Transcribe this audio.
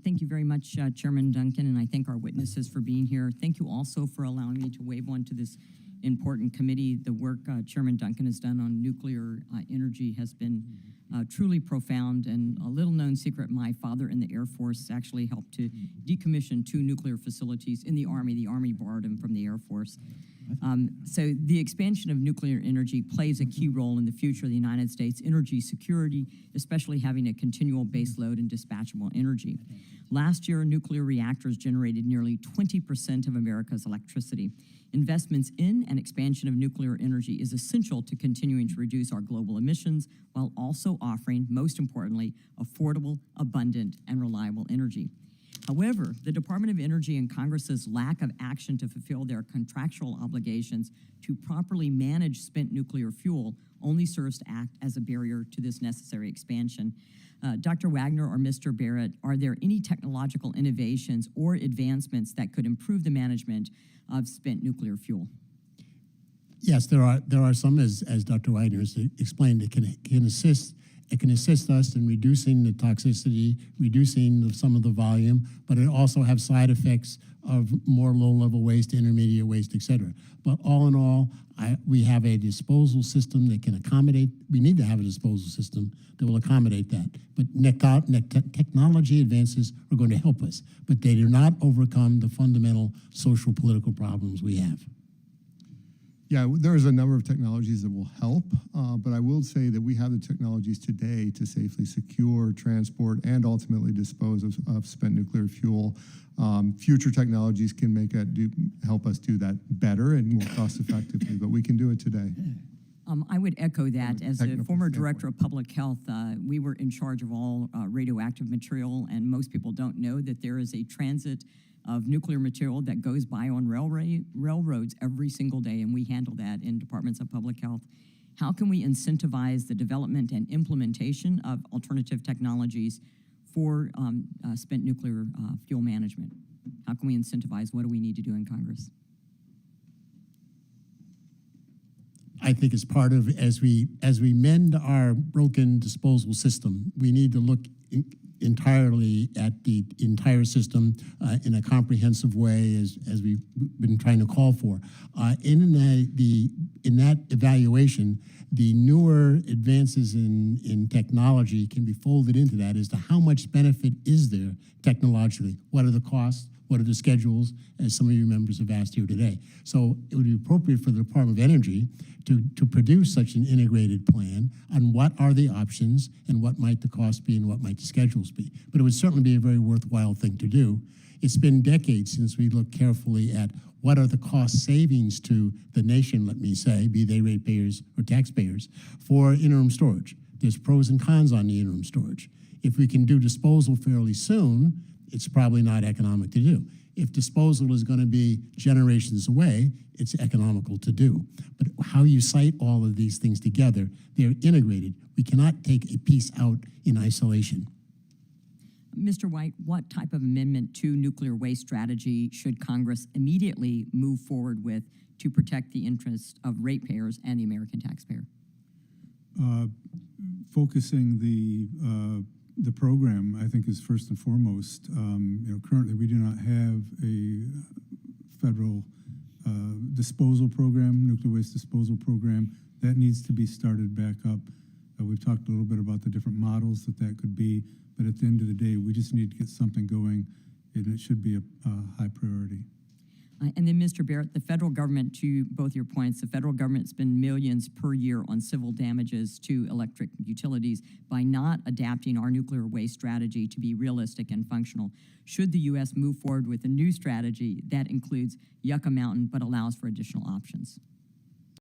Thank you very much, Chairman Duncan, and I thank our witnesses for being here. Thank you also for allowing me to wave on to this important committee. The work Chairman Duncan has done on nuclear energy has been truly profound, and a little known secret, my father in the Air Force actually helped to decommission 2 nuclear facilities in the Army. The Army borrowed them from the Air Force. So the expansion of nuclear energy plays a key role in the future of the United States energy security, especially having a continual base load and dispatchable energy. Last year, nuclear reactors generated nearly 20% of America's electricity. Investments in and expansion of nuclear energy is essential to continuing to reduce our global emissions while also offering, most importantly, affordable, abundant, and reliable energy. However, the Department of Energy and Congress's lack of action to fulfill their contractual obligations to properly manage spent nuclear fuel only serves to act as a barrier to this necessary expansion. Dr. Wagner or Mr. Barrett, are there any technological innovations or advancements that could improve the management of spent nuclear fuel? Yes, there are some, as Dr. Wagner has explained, it can assist us in reducing the toxicity, reducing some of the volume, but it also have side effects of more low-level waste, intermediate waste, et cetera. But all in all, we have a disposal system that can accommodate. We need to have a disposal system that will accommodate that. But technology advances are going to help us, but they do not overcome the fundamental social political problems we have. Yeah, there's a number of technologies that will help, but I will say that we have the technologies today to safely secure, transport, and ultimately dispose of spent nuclear fuel. Future technologies can help us do that better and more cost effectively, but we can do it today. I would echo that. As a former director of public health, we were in charge of all radioactive material, and most people don't know that there is a transit of nuclear material that goes by on railroads every single day, and we handle that in departments of public health. How can we incentivize the development and implementation of alternative technologies for spent nuclear fuel management? How can we incentivize? What do we need to do in Congress? I think as part of, as we mend our broken disposal system, we need to look entirely at the entire system in a comprehensive way, as we've been trying to call for. In that evaluation, the newer advances in technology can be folded into that as to how much benefit is there technologically. What are the costs? What are the schedules, as some of you members have asked here today? So it would be appropriate for the Department of Energy to produce such an integrated plan on what are the options and what might the cost be and what might the schedules be. But it would certainly be a very worthwhile thing to do. It's been decades since we looked carefully at what are the cost savings to the nation, let me say, be they ratepayers or taxpayers, for interim storage. There's pros and cons on the interim storage. If we can do disposal fairly soon, it's probably not economic to do. If disposal is going to be generations away, it's economical to do. But how you cite all of these things together, they're integrated. We cannot take a piece out in isolation. Mr. White, what type of amendment to nuclear waste strategy should Congress immediately move forward with to protect the interests of ratepayers and the American taxpayer? Focusing the program, I think, is first and foremost. Currently we do not have a federal disposal program, nuclear waste disposal program. That needs to be started back up. We've talked a little bit about the different models that could be, but at the end of the day, we just need to get something going, and it should be a high priority. And then, Mr. Barrett, the federal government, to both your points, the federal government spends millions per year on civil damages to electric utilities by not adapting our nuclear waste strategy to be realistic and functional. Should the U.S. move forward with a new strategy that includes Yucca Mountain but allows for additional options?